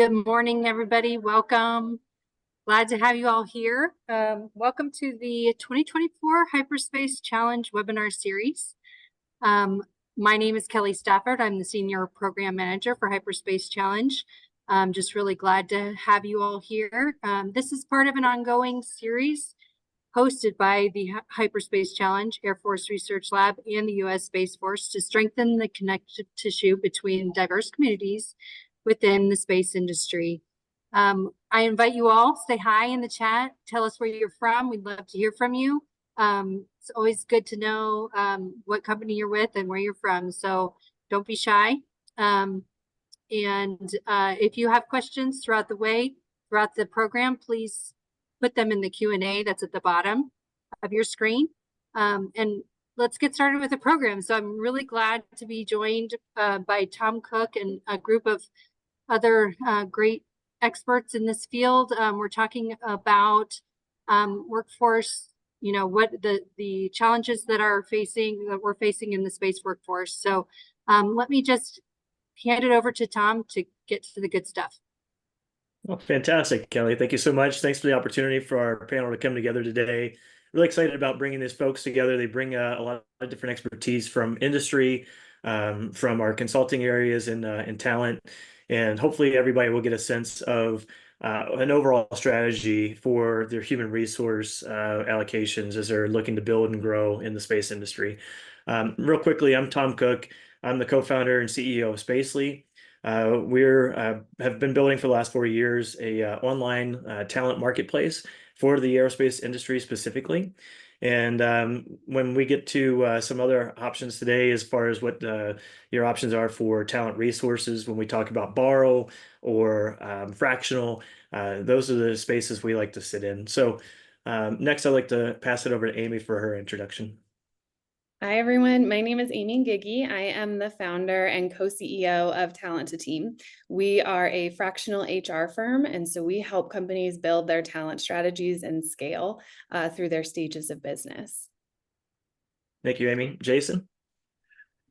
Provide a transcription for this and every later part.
Good morning, everybody. Welcome. Glad to have you all here. Welcome to the 2024 Hyperspace Challenge webinar series. My name is Kelly Stafford. I'm the Senior Program Manager for Hyperspace Challenge. I'm just really glad to have you all here. This is part of an ongoing series hosted by the Hyperspace Challenge, Air Force Research Lab, and the U.S. Space Force to strengthen the connective tissue between diverse communities within the space industry. I invite you all, say hi in the chat, tell us where you're from. We'd love to hear from you. It's always good to know what company you're with and where you're from, so don't be shy. If you have questions throughout the program, please put them in the Q&A that's at the bottom of your screen. And let's get started with the program. So I'm really glad to be joined by Tom Cook and a group of other great experts in this field. We're talking about workforce, what the challenges that we're facing in the space workforce. So let me just hand it over to Tom to get to the good stuff. Well, fantastic, Kelly. Thank you so much. Thanks for the opportunity for our panel to come together today. Really excited about bringing these folks together. They bring a lot of different expertise from industry, from our consulting areas and talent. And hopefully everybody will get a sense of an overall strategy for their human resource allocations as they're looking to build and grow in the space industry. Real quickly, I'm Tom Cook. I'm the co-founder and CEO of Spacely. We have been building for the last 4 years a online talent marketplace for the aerospace industry specifically. And when we get to some other options today, as far as what your options are for talent resources, when we talk about borrow or fractional, those are the spaces we like to sit in. So next, I'd like to pass it over to Amy for her introduction. Hi, everyone. My name is Amy Giggy. I am the founder and co-CEO of Talent to Team. We are a fractional HR firm, and so we help companies build their talent strategies and scale through their stages of business. Thank you, Amy. Jason?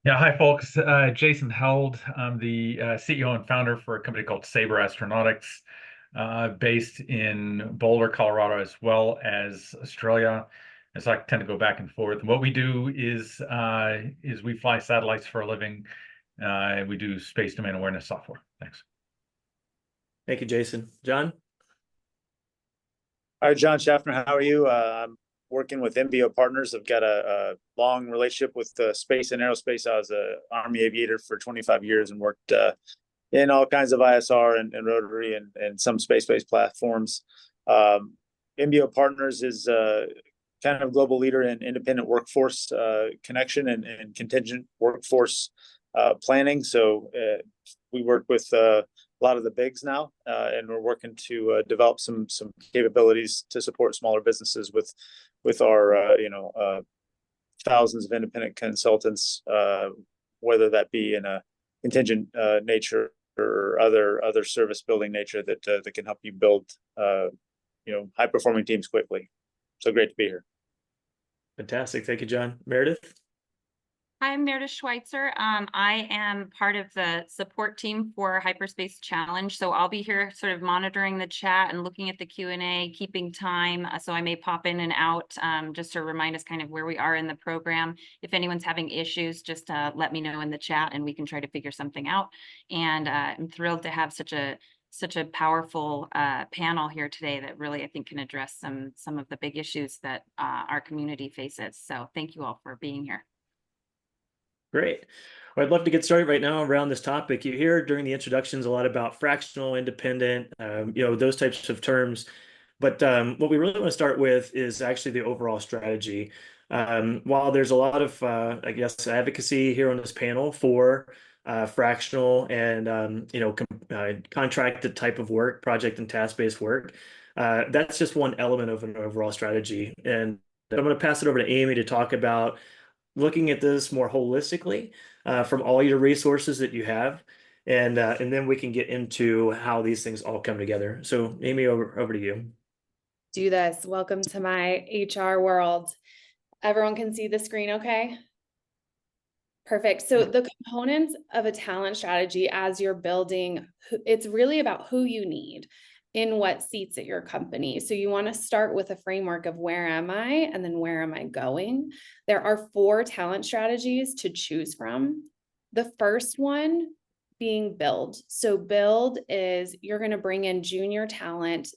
Yeah, hi, folks. Jason Held. I'm the CEO and founder for a company called Sabre Astronautics, based in Boulder, Colorado, as well as Australia. And so I tend to go back and forth. And what we do is we fly satellites for a living. We do space domain awareness software. Thanks. Thank you, Jason. John? Hi, John Schaffner. How are you? I'm working with MBO Partners. I've got a long relationship with space and aerospace. I was an Army aviator for 25 years and worked in all kinds of ISR and rotary and some space-based platforms. MBO Partners is kind of global leader in independent workforce connection and contingent workforce planning. So we work with a lot of the bigs now, and we're working to develop some capabilities to support smaller businesses with our thousands of independent consultants, whether that be in a contingent nature or other service building nature that can help you build high performing teams quickly. So great to be here. Fantastic. Thank you, John. Meredith? Hi, I'm Meredith Schweitzer. I am part of the support team for Hyperspace Challenge. So I'll be here sort of monitoring the chat and looking at the Q&A, keeping time. So I may pop in and out just to remind us kind of where we are in the program. If anyone's having issues, just let me know in the chat and we can try to figure something out. And I'm thrilled to have such a powerful panel here today that really, I think, can address some of the big issues that our community faces. So thank you all for being here. Great. Well, I'd love to get started right now around this topic. You hear during the introductions a lot about fractional, independent, those types of terms. But what we really want to start with is actually the overall strategy. While there's a lot of, advocacy here on this panel for fractional and contracted type of work, project and task-based work, that's just one element of an overall strategy. And I'm going to pass it over to Amy to talk about looking at this more holistically from all your resources that you have, and then we can get into how these things all come together. So Amy, over to you. Do this. Welcome to my HR world. Everyone can see the screen okay? Perfect. So the components of a talent strategy as you're building, it's really about who you need in what seats at your company. So you want to start with a framework of where am I and then where am I going? There are 4 talent strategies to choose from. The first one being build. So build is you're going to bring in junior talent.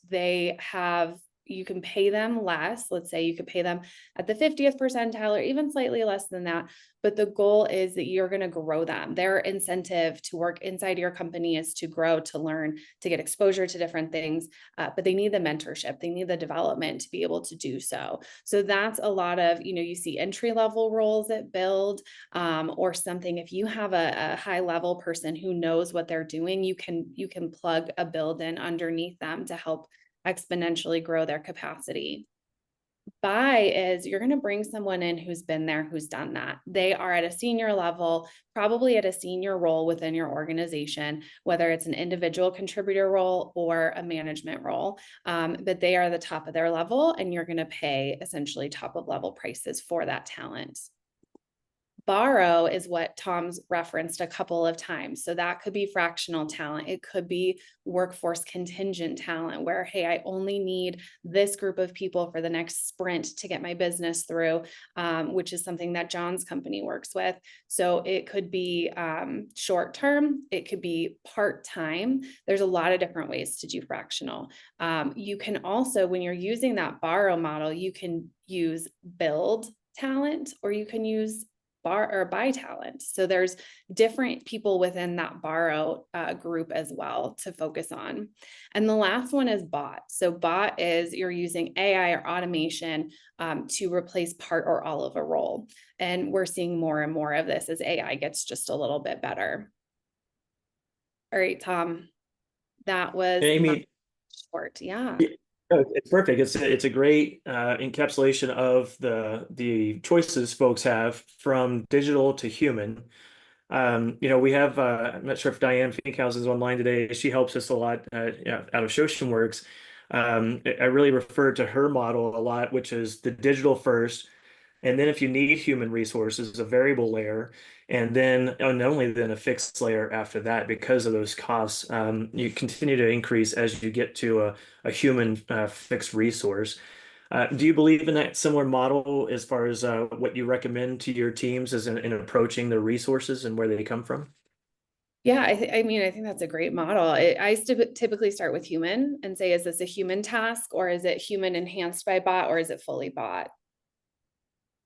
You can pay them less. Let's say you could pay them at the 50th percentile or even slightly less than that. But the goal is that you're going to grow them. Their incentive to work inside your company is to grow, to learn, to get exposure to different things. But they need the mentorship. They need the development to be able to do so. So that's a lot of, you see entry level roles at build or something. If you have a high level person who knows what they're doing, you can plug a build in underneath them to help exponentially grow their capacity. Buy is you're going to bring someone in who's been there, who's done that. They are at a senior level, probably at a senior role within your organization, whether it's an individual contributor role or a management role, but they are the top of their level and you're going to pay essentially top of level prices for that talent. Borrow is what Tom's referenced a couple of times. So that could be fractional talent. It could be workforce contingent talent where, hey, I only need this group of people for the next sprint to get my business through, which is something that John's company works with. So it could be short term. It could be part-time. There's a lot of different ways to do fractional. You can also, when you're using that borrow model, you can use build talent or you can use buy talent. So there's different people within that borrow group as well to focus on. And the last one is bot. So bot is you're using AI or automation to replace part or all of a role. And we're seeing more and more of this as AI gets just a little bit better. All right, Tom, that was Amy, short. Yeah. It's perfect. It's a great encapsulation of the choices folks have from digital to human. We have I'm not sure if Diane Finkhouse is online today. She helps us a lot out of Shoshenworks. I really refer to her model a lot, which is the digital first, and then if you need human resources, a variable layer, and then and only then a fixed layer after that, because of those costs, you continue to increase as you get to a human fixed resource. Do you believe in that similar model as far as what you recommend to your teams as in approaching the resources and where they come from? Yeah, I think that's a great model. I typically start with human and say, is this a human task or is it human enhanced by bot or is it fully bot?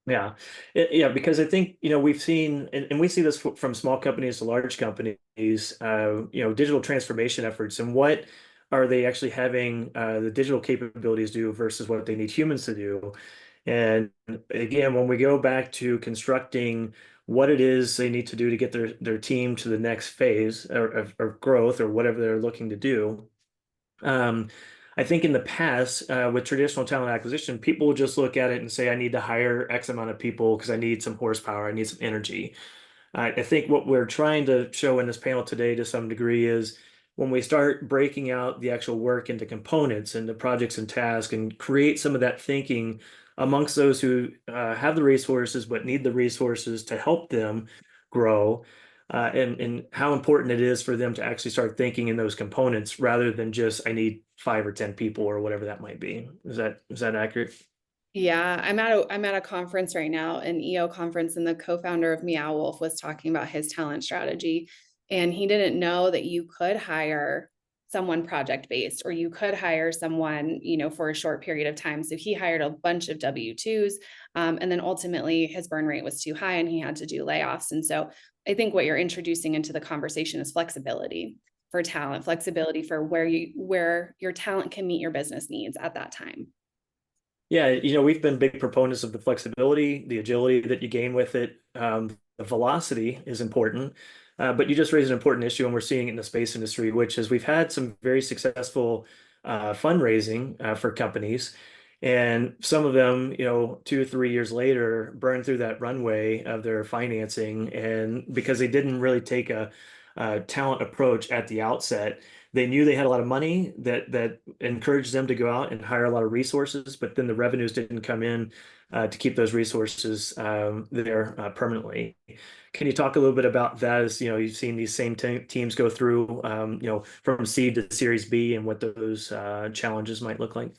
Yeah, because I think, we've seen, and we see this from small companies to large companies, digital transformation efforts, and what are they actually having the digital capabilities do versus what they need humans to do. And again, when we go back to constructing what it is they need to do to get their team to the next phase of growth or whatever they're looking to do, I think in the past, with traditional talent acquisition, people would just look at it and say, I need to hire X amount of people because I need some horsepower, I need some energy. I think what we're trying to show in this panel today to some degree is when we start breaking out the actual work into components and the projects and tasks and create some of that thinking amongst those who have the resources but need the resources to help them grow, and how important it is for them to actually start thinking in those components rather than just I need 5 or 10 people or whatever that might be. Is that accurate? Yeah, I'm at a conference right now, an EO conference, and the co-founder of Meow Wolf was talking about his talent strategy. And he didn't know that you could hire someone project-based or you could hire someone, for a short period of time. So he hired a bunch of W-2s. And then ultimately his burn rate was too high and he had to do layoffs. And so I think what you're introducing into the conversation is flexibility for talent, flexibility for where your talent can meet your business needs at that time. Yeah, we've been big proponents of the flexibility, the agility that you gain with it. The velocity is important, but you just raised an important issue, and we're seeing it in the space industry, which is we've had some very successful fundraising for companies, and some of them, 2 or 3 years later, burn through that runway of their financing, and because they didn't really take a talent approach at the outset, they knew they had a lot of money that encouraged them to go out and hire a lot of resources, but then the revenues didn't come in to keep those resources there permanently. Can you talk a little bit about that as, you've seen these same teams go through, from seed to Series B and what those challenges might look like?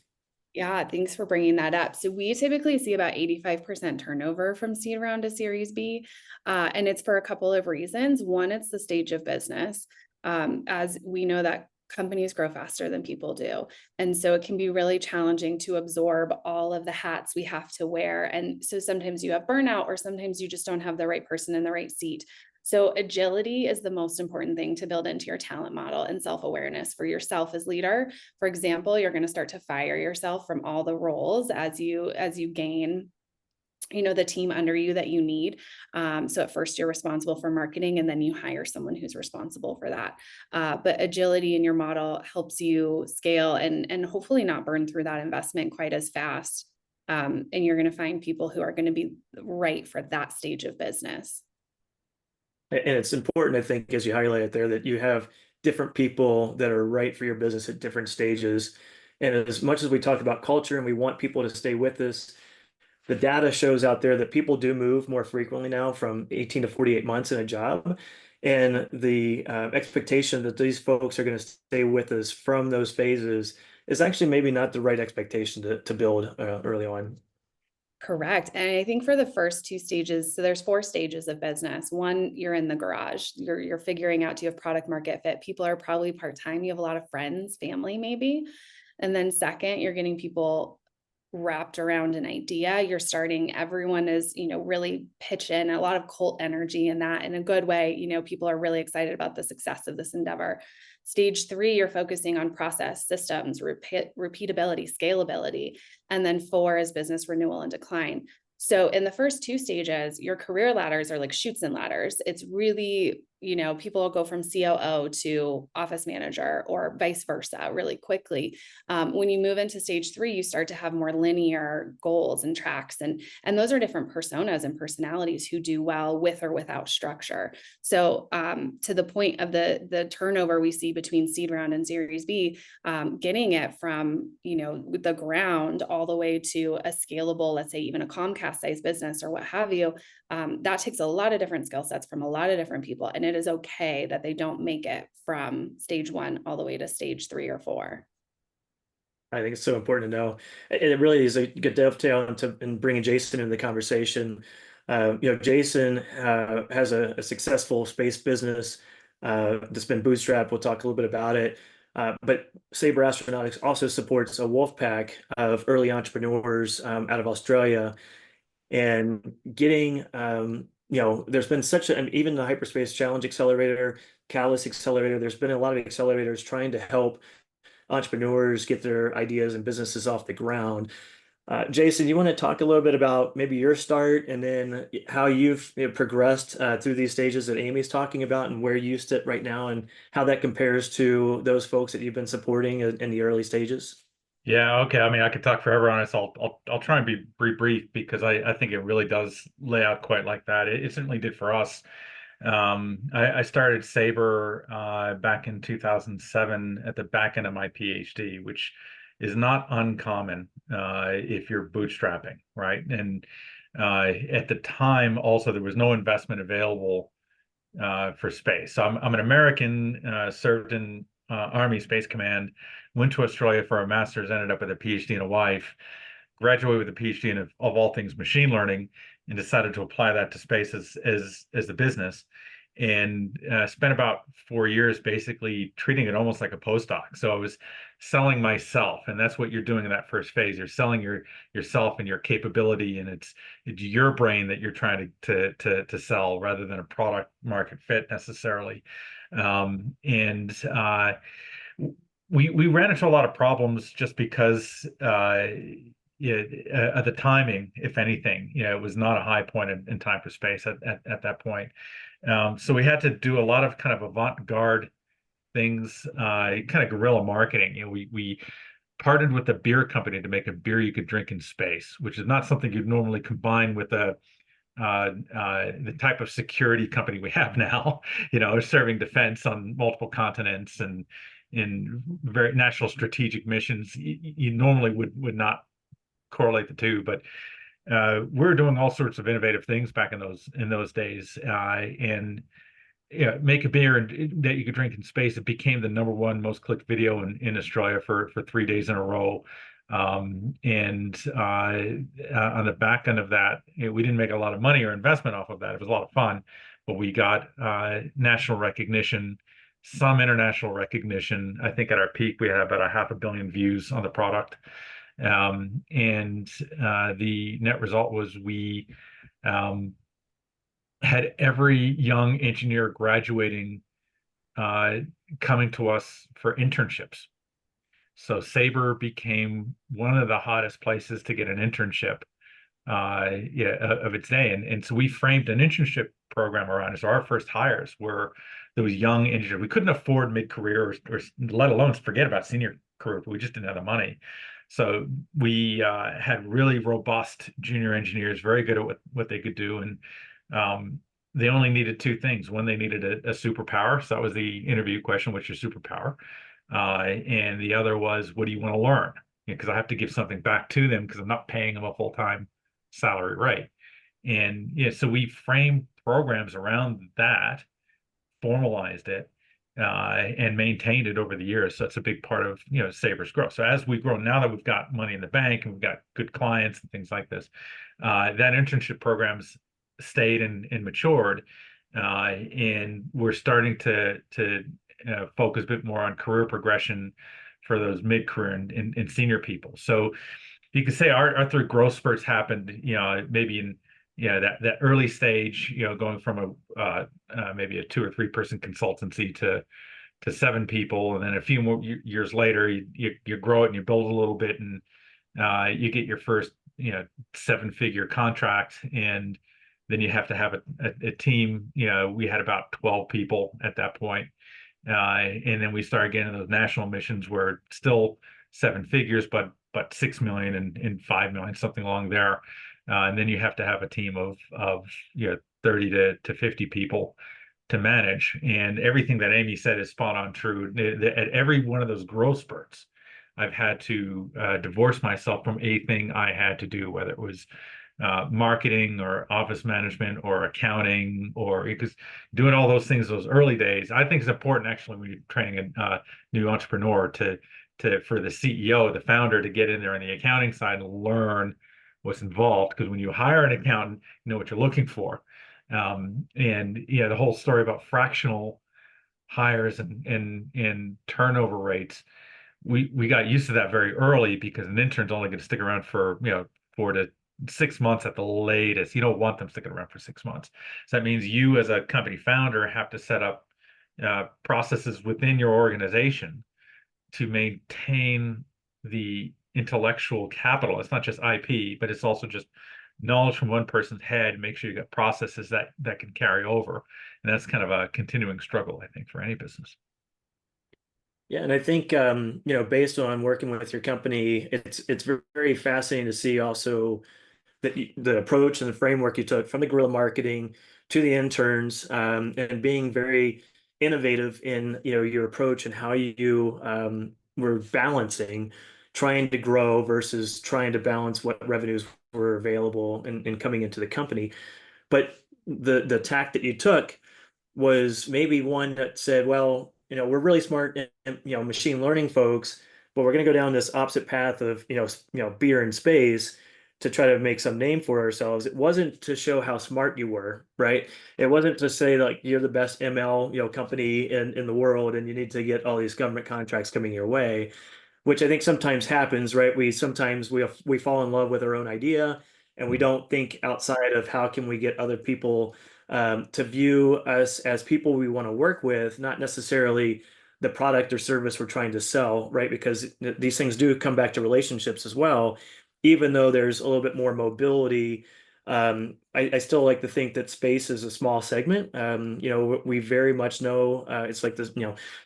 Yeah, thanks for bringing that up. So we typically see about 85% turnover from seed round to Series B, and it's for a couple of reasons. One, it's the stage of business. As we know that companies grow faster than people do. And so it can be really challenging to absorb all of the hats we have to wear. And so sometimes you have burnout, or sometimes you just don't have the right person in the right seat. So agility is the most important thing to build into your talent model, and self-awareness for yourself as leader. For example, you're going to start to fire yourself from all the roles as you gain the team under you that you need. So at first you're responsible for marketing, and then you hire someone who's responsible for that. But agility in your model helps you scale and hopefully not burn through that investment quite as fast. And you're going to find people who are going to be right for that stage of business. And it's important, I think, as you highlighted there, that you have different people that are right for your business at different stages. And as much as we talk about culture and we want people to stay with us, the data shows out there that people do move more frequently now, from 18 to 48 months in a job. And the expectation that these folks are going to stay with us from those phases is actually maybe not the right expectation to build early on. Correct. And I think for the first two stages, so there's 4 stages of business. One, you're in the garage, you're figuring out, do you have product market fit? People are probably part-time. You have a lot of friends, family, maybe. And then second, you're getting people wrapped around an idea. You're starting, everyone is, really pitch in, a lot of cult energy in that, in a good way. People are really excited about the success of this endeavor. Stage 3, you're focusing on process, systems, repeatability, scalability. And then 4 is business renewal and decline. So in the first 2 stages, your career ladders are like chutes and ladders. It's really, people will go from COO to office manager or vice versa really quickly. When you move into stage 3, you start to have more linear goals and tracks, and those are different personas and personalities who do well with or without structure. So to the point of the turnover we see between seed round and Series B, getting it from the ground all the way to a scalable, let's say even a Comcast size business or what have you, that takes a lot of different skill sets from a lot of different people. And it is okay that they don't make it from stage 1 all the way to stage 3 or 4. I think it's so important to know. It really is a good dovetail in bringing Jason into the conversation. Jason has a successful space business that's been bootstrapped. We'll talk a little bit about it. But Sabre Astronautics also supports a wolf pack of early entrepreneurs out of Australia. And getting, there's been even the Hyperspace Challenge Accelerator, Catalyst Accelerator, there's been a lot of accelerators trying to help entrepreneurs get their ideas and businesses off the ground. Jason, you want to talk a little bit about maybe your start, and then how you've progressed through these stages that Amy's talking about, and where you sit right now, and how that compares to those folks that you've been supporting in the early stages? Yeah, okay. I mean, I could talk forever on this. I'll try and be brief, because I think it really does lay out quite like that. It certainly did for us. I started Sabre back in 2007 at the back end of my PhD, which is not uncommon if you're bootstrapping, right? And at the time, also, there was no investment available for space. So I'm an American, served in Army Space Command, went to Australia for a master's, ended up with a PhD and a wife, graduated with a PhD in, of all things, machine learning, and decided to apply that to space as the business. And spent about 4 years basically treating it almost like a postdoc. So I was selling myself, and that's what you're doing in that first phase. You're selling yourself and your capability, and it's your brain that you're trying to sell, rather than a product market fit necessarily. We ran into a lot of problems just because the timing, if anything, it was not a high point in time for space at that point. So we had to do a lot of kind of avant-garde things, kind of guerrilla marketing. We partnered with a beer company to make a beer you could drink in space, which is not something you'd normally combine with the type of security company we have now, serving defense on multiple continents, and in very national strategic missions. You normally would not correlate the two, but we were doing all sorts of innovative things back in those days, and yeah, make a beer that you could drink in space. It became the #1 most clicked video in Australia for 3 days in a row. And on the back end of that, we didn't make a lot of money or investment off of that. It was a lot of fun, but we got national recognition, some international recognition. I think at our peak, we had about 500 million views on the product. And the net result was we had every young engineer graduating coming to us for internships. So Sabre became one of the hottest places to get an internship of its day. And so we framed an internship program around it. So our first hires were those young engineers. We couldn't afford mid-career or let alone forget about senior career. We just didn't have the money. So we had really robust junior engineers, very good at what they could do. And they only needed 2 things. One, they needed a superpower. So that was the interview question, what's your superpower? And the other was, what do you want to learn? Because I have to give something back to them because I'm not paying them a full-time salary rate. And so we framed programs around that, formalized it, and maintained it over the years. So it's a big part of Sabre's growth. So as we grow, now that we've got money in the bank and we've got good clients and things like this, that internship programs stayed and matured, and we're starting to focus a bit more on career progression for those mid-career and senior people. So you could say our 3 growth spurts happened, maybe in that early stage, going from maybe a 2 or 3 person consultancy to 7 people, and then a few more years later, you grow it and you build a little bit, and you get your first 7-figure contract, and then you have to have a team. We had about 12 people at that point. And then we started getting those national missions where still 7 figures, but 6 million and 5 million, something along there. And then you have to have a team of 30 to 50 people to manage. And everything that Amy said is spot on true. At every one of those growth spurts, I've had to divorce myself from a thing I had to do, whether it was marketing or office management or accounting, or because doing all those things those early days, I think is important actually when you're training a new entrepreneur for the CEO, the founder, to get in there on the accounting side and learn what's involved. Because when you hire an accountant, you know what you're looking for. And the whole story about fractional hires and turnover rates, we got used to that very early because an intern's only going to stick around for 4 to 6 months at the latest. You don't want them sticking around for 6 months. So that means you as a company founder have to set up processes within your organization to maintain the intellectual capital. It's not just IP, but it's also just knowledge from one person's head. Make sure you got processes that can carry over. And that's kind of a continuing struggle, I think, for any business. Yeah, and I think based on working with your company, it's very fascinating to see also that the approach and the framework you took from the guerrilla marketing to the interns, and being very innovative in your approach and how you were balancing trying to grow versus trying to balance what revenues were available and coming into the company. But the tack that you took was maybe one that said, well, we're really smart and machine learning folks, but we're going to go down this opposite path of beer and space to try to make some name for ourselves. It wasn't to show how smart you were, right? It wasn't to say like you're the best ML company in the world and you need to get all these government contracts coming your way, which I think sometimes happens, right? We fall in love with our own idea and we don't think outside of how can we get other people to view us as people we want to work with, not necessarily the product or service we're trying to sell, right? Because these things do come back to relationships as well. Even though there's a little bit more mobility, I still like to think that space is a small segment. We very much know it's like this,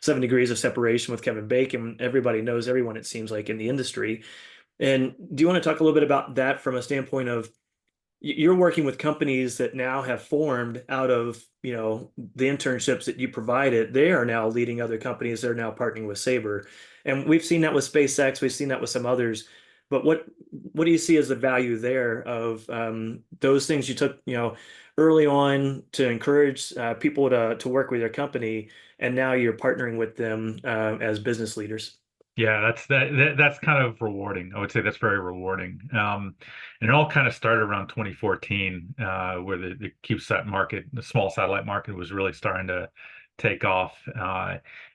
7 degrees of separation with Kevin Bacon. Everybody knows everyone, it seems like, in the industry. And do you want to talk a little bit about that from a standpoint of you're working with companies that now have formed out of, the internships that you provided. They are now leading other companies. They're now partnering with Sabre. And we've seen that with SpaceX. We've seen that with some others. But what do you see as the value there of those things you took, early on to encourage people to work with your company, and now you're partnering with them as business leaders? Yeah, that's kind of rewarding. I would say that's very rewarding. And it all kind of started around 2014, where the CubeSat market, the small satellite market, was really starting to take off.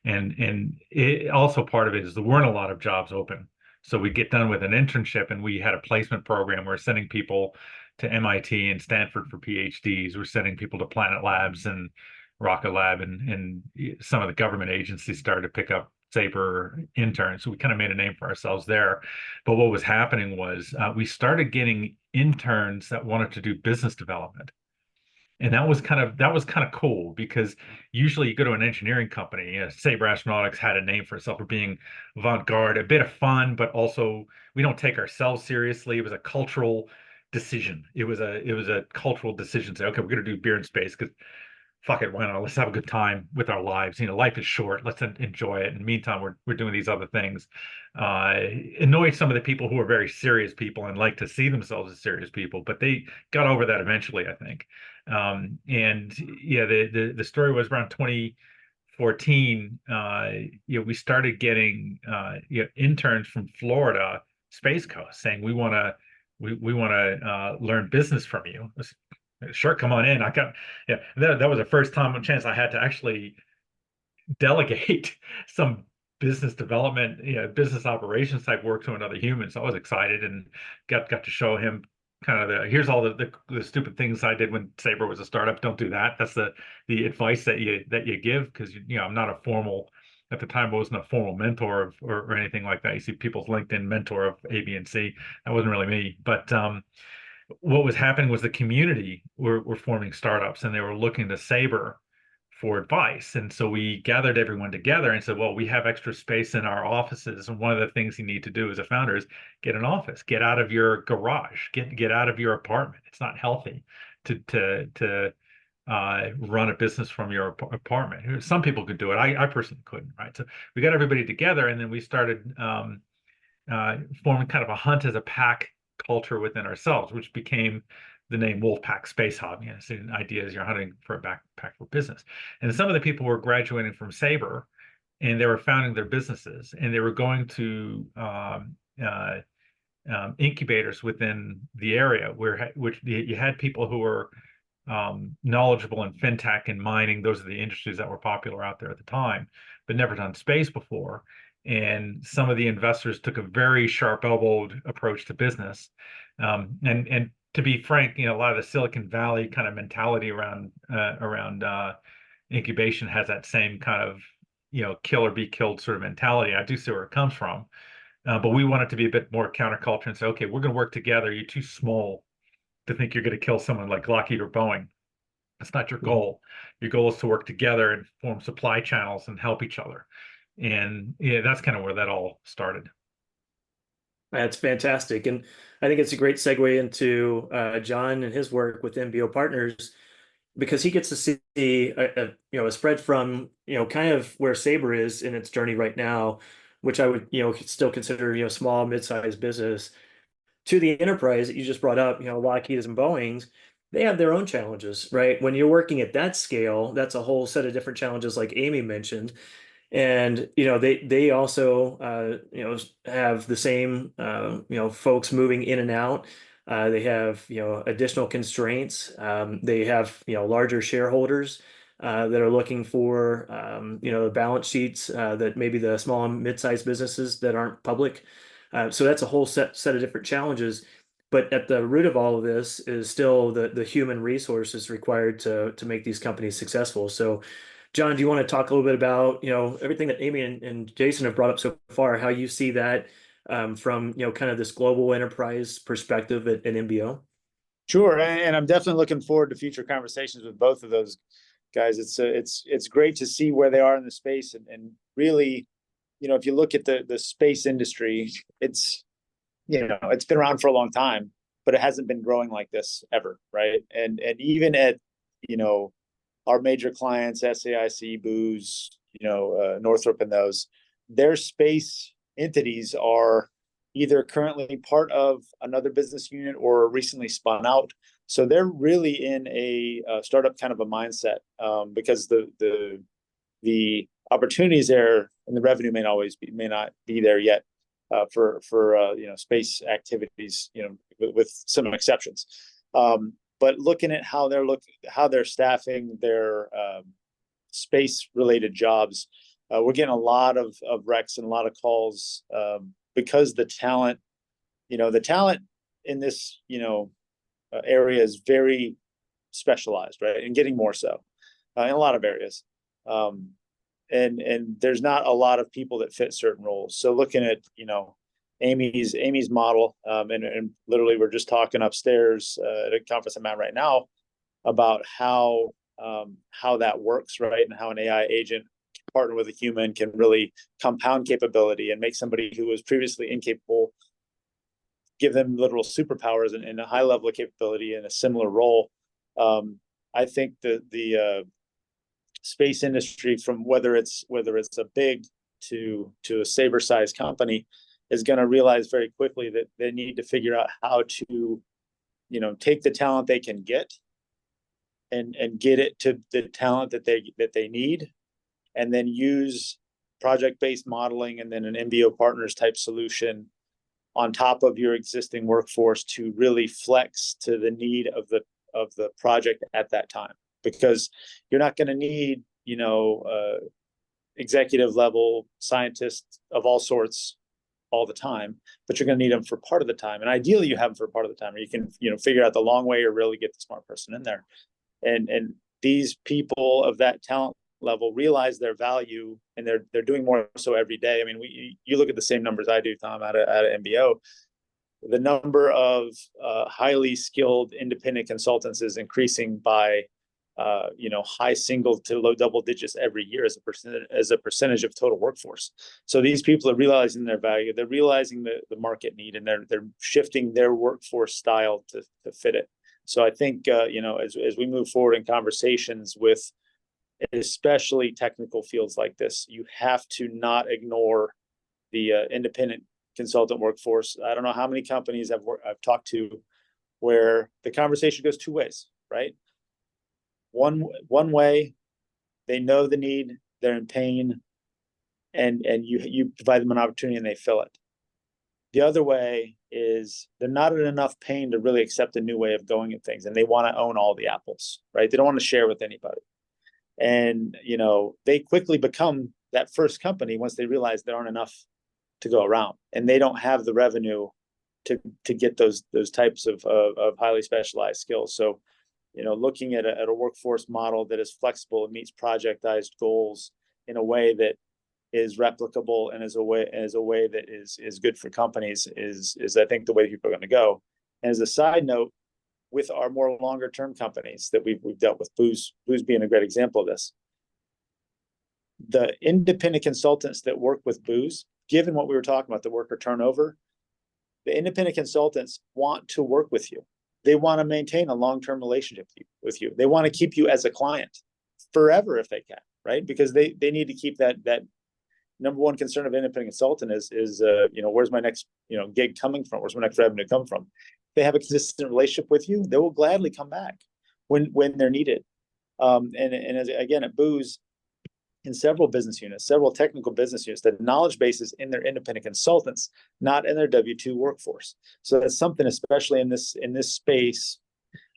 And it also, part of it is there weren't a lot of jobs open. So we get done with an internship, and we had a placement program. We're sending people to MIT and Stanford for PhDs. We're sending people to Planet Labs and Rocket Lab, and some of the government agencies started to pick up Sabre interns. So we kind of made a name for ourselves there. But what was happening was we started getting interns that wanted to do business development. And that was kind of cool, because usually you go to an engineering company. Sabre Astronautics had a name for itself for being avant-garde, a bit of fun, but also we don't take ourselves seriously. It was a cultural decision. It was a cultural decision. Say, okay, we're going to do beer in space because fuck it, why not? Let's have a good time with our lives. Life is short. Let's enjoy it. In the meantime, we're doing these other things. Annoyed some of the people who are very serious people and like to see themselves as serious people, but they got over that eventually, I think. And yeah, the story was around 2014. We started getting interns from Florida Space Coast saying we want to learn business from you. Sure, come on in. That was the first chance I had to actually delegate some business development, business operations type work to another human. So I was excited and got to show him kind of here's all the stupid things I did when Sabre was a startup. Don't do that. That's the advice that you give, because I'm not a formal, at the time I wasn't a formal mentor or anything like that. You see people's LinkedIn mentor of A, B, and C. That wasn't really me, but what was happening was the community were forming startups, and they were looking to Sabre for advice. And so we gathered everyone together and said, well, we have extra space in our offices. And one of the things you need to do as a founder is get an office, get out of your garage, get out of your apartment. It's not healthy to run a business from your apartment. Some people could do it. I personally couldn't, right? So we got everybody together, and then we started forming kind of a hunt as a pack culture within ourselves, which became the name Wolfpack Space Hub. So the idea is you're hunting for a backpack for business. And some of the people were graduating from Sabre, and they were founding their businesses, and they were going to incubators within the area which you had people who were knowledgeable in fintech and mining. Those are the industries that were popular out there at the time, but never done space before. And some of the investors took a very sharp-elbowed approach to business. And to be frank, a lot of the Silicon Valley kind of mentality around incubation has that same kind of, kill or be killed sort of mentality. I do see where it comes from. But we want it to be a bit more counterculture and say, okay, we're going to work together. You're too small to think you're going to kill someone like Lockheed or Boeing. That's not your goal. Your goal is to work together and form supply channels and help each other. And that's kind of where that all started. That's fantastic. And I think it's a great segue into John and his work with MBO Partners, because he gets to see a spread from, kind of where Sabre is in its journey right now, which I would, still consider, small, mid-sized business, to the enterprise that you just brought up, Lockheed's and Boeing's. They have their own challenges, right? When you're working at that scale, that's a whole set of different challenges, like Amy mentioned. And they also have the same folks moving in and out. They have additional constraints. They have larger shareholders that are looking for the balance sheets that maybe the small and mid-sized businesses that aren't public. So that's a whole set of different challenges. But at the root of all of this is still the human resources required to make these companies successful. So John, do you want to talk a little bit about, everything that Amy and Jason have brought up so far, how you see that from, kind of this global enterprise perspective at MBO? Sure, and I'm definitely looking forward to future conversations with both of those guys. It's great to see where they are in the space, and really, if you look at the space industry, it's been around for a long time, but it hasn't been growing like this ever, right? And even at, you know, our major clients, SAIC, Booz, you know, Northrop and those, their space entities are either currently part of another business unit or recently spun out. So they're really in a startup kind of a mindset, because the opportunities there and the revenue may not be there yet, for you know, space activities, you know, with some exceptions. But looking at how they're staffing their space related jobs, we're getting a lot of recs and a lot of calls, because the talent in this, you know, area is very specialized, right? And getting more so in a lot of areas. And there's not a lot of people that fit certain roles. So looking at, you know, Amy's model, and literally we're just talking upstairs at a conference I'm at right now about how that works, right? And how an AI agent partner with a human can really compound capability and make somebody who was previously incapable, give them literal superpowers and a high level of capability in a similar role. I think the space industry, from whether it's a big to a Sabre sized company, is going to realize very quickly that they need to figure out how to, you know, take the talent they can get and get it to the talent that they need, and then use project-based modeling and then an MBO partners type solution on top of your existing workforce to really flex to the need of the project at that time. Because you're not going to need, you know, executive level scientists of all sorts all the time, but you're going to need them for part of the time. And ideally you have them for part of the time, or you can, you know, figure out the long way or really get the smart person in there. And these people of that talent level realize their value, and they're doing more so every day. I mean, you look at the same numbers I do, Tom, at a MBO. The number of highly skilled independent consultants is increasing by you know, high single to low double digits every year as a percentage of total workforce. So these people are realizing their value. They're realizing the market need, and they're shifting their workforce style to fit it. So I think you know, as we move forward in conversations with especially technical fields like this, you have to not ignore the independent consultant workforce. I don't know how many companies I've talked to where the conversation goes two ways, right? One way, they know the need, they're in pain, and you provide them an opportunity and they fill it. The other way is they're not in enough pain to really accept a new way of going at things, and they want to own all the apples, right? They don't want to share with anybody. And, you know, they quickly become that first company once they realize there aren't enough to go around, and they don't have the revenue to get those types of highly specialized skills. So, you know, looking at a workforce model that is flexible and meets projectized goals in a way that is replicable and as a way that is good for companies is I think the way people are going to go. And as a side note, with our more longer term companies that we've dealt with, Booz being a great example of this, the independent consultants that work with Booz, given what we were talking about, the worker turnover, the independent consultants want to work with you. They want to maintain a long-term relationship with you. They want to keep you as a client forever if they can, right? Because they need to keep that number one concern of independent consultant is you know, where's my next, you know, gig coming from? Where's my next revenue come from? If they have a consistent relationship with you, they will gladly come back when they're needed. And as, again, at Booz, in several business units, several technical business units, the knowledge base is in their independent consultants, not in their W-2 workforce. So that's something, especially in this space.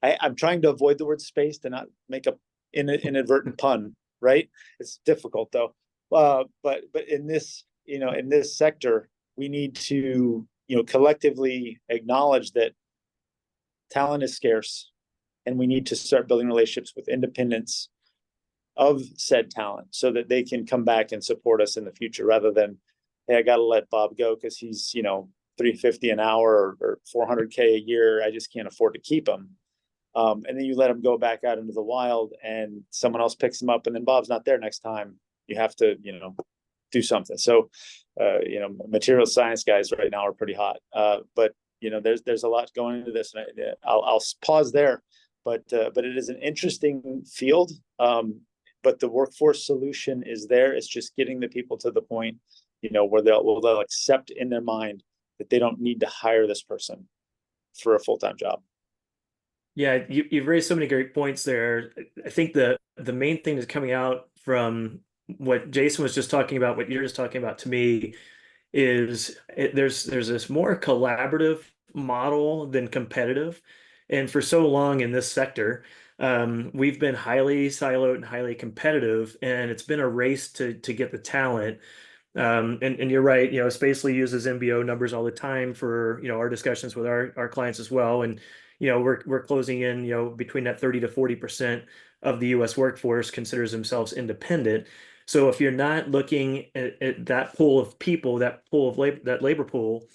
I'm trying to avoid the word space to not make an inadvertent pun, right? It's difficult though. But in this, you know, in this sector, we need to, you know, collectively acknowledge that talent is scarce, and we need to start building relationships with independents of said talent so that they can come back and support us in the future, rather than, hey, I got to let Bob go because he's, you know, $350 an hour or $400K a year. I just can't afford to keep him. And then you let him go back out into the wild, and someone else picks him up, and then Bob's not there next time. You have to, you know, do something. So, you know, material science guys right now are pretty hot. But there's a lot going into this, and I'll pause there. But it is an interesting field. But the workforce solution is there. It's just getting the people to the point, where they'll accept in their mind that they don't need to hire this person for a full-time job. Yeah, you've raised so many great points there. I think the main thing that's coming out from what Jason was just talking about, what you're just talking about to me, is there's this more collaborative model than competitive. And for so long in this sector, we've been highly siloed and highly competitive, and it's been a race to get the talent. And you're right, Spacely uses MBO numbers all the time for, our discussions with our clients as well. And, we're closing in, between that 30 to 40% of the US workforce considers themselves independent. So if you're not looking at that pool of people, that pool of labor, that labor pool,